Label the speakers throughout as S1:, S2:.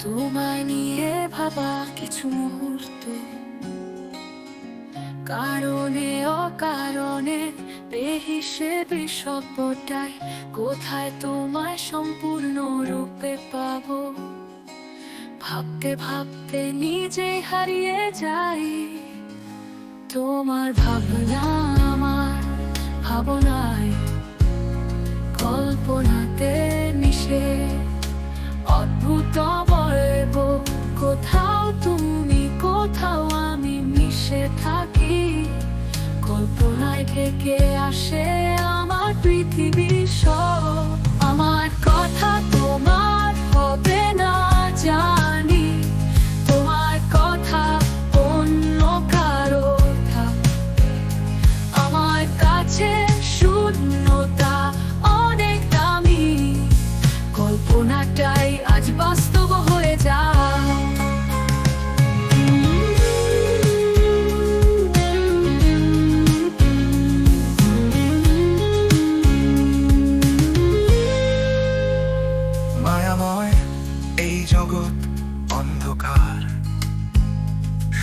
S1: তোমায় নিয়ে ভাবা কিছু মুহূর্ত, কারণে অকারণে বেহিসেবে সবটাই, কোথায় তোমায় সম্পূর্ণ রূপে পাবো। ভাবতে ভাবতে নিজেই হারিয়ে যাই, তোমার ভাবনা আমার ভাবনায়, কল্পনাতে মিশে অদ্ভুত বলব। কোথাও তুমি কোথাও আমি মিশে থাকি, কল্পনায় থেকে আসে আমার পৃথিবীর সব। আমার কথা তোমার হবে না জানি, তোমার কথা অন্য কারো থাকবে। আমার কাছে শূন্যতা অনেক দামি, কল্পনাটাই আজ বাস্তব হয়ে যায়।
S2: মায়াময় এই জগৎ অন্ধকার,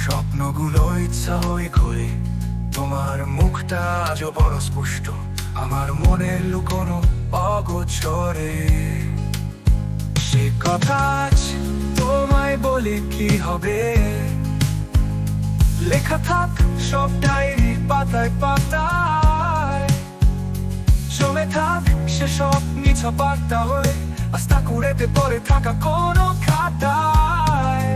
S2: স্বপ্নগুলো ইচ্ছা হয়ে ঘোরে। তোমার মুখটা আজও বড় স্পষ্ট, আমার মনের লুকোনো অগোচরে। সে কথা আজ তোমায় বলে কি হবে, লেখা থাক সব ডায়েরির পাতায় পাতায়। জমে থাক সেসব মিছা বার্তা হয়ে আস্থা কুড়েতে পড়ে থাকা কোনো খাতায়।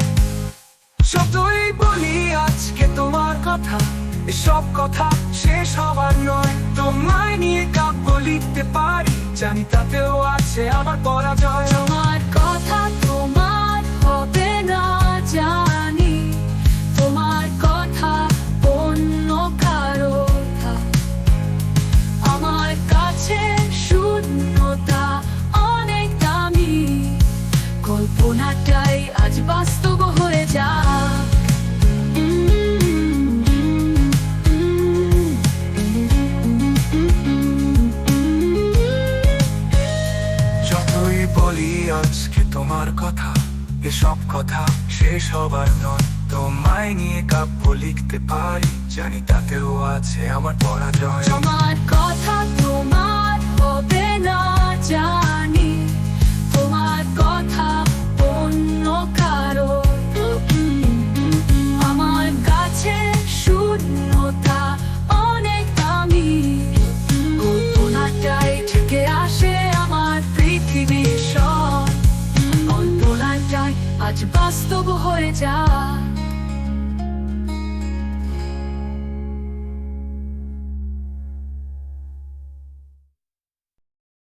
S2: শব্দই বলি আজকে তোমার কথা, এসব কথা শেষ হবার নয়। তোমায় নিয়ে কাব্য লিখতে পারি, জানি তাতেও আছে আমার পরাজয়।
S1: তোমার কথা তোমার হবে না জানি, তোমার কথা অন্য কারো থাকবে। আমার কাছে শূন্যতা অনেক দামি, কল্পনাটাই আজ বাস্তব হয়ে যায়।
S2: যতই বলি আজকে তোমার কথা, এসব কথা শেষ হবার নয়। তোমায় নিয়ে কাব্য লিখতে পারি, জানি তাতেও আছে আমার পরাজয়।
S1: তোমার কথা তোমার হবে না জানি, তোমার কথা অন্য কারো। আমার কাছে শূন্যতা অনেক দামি, কল্পনাটাই থেকে আসে আমার পৃথিবীর সব। কল্পনাটাই আজ বাস্তব হয়ে যায়।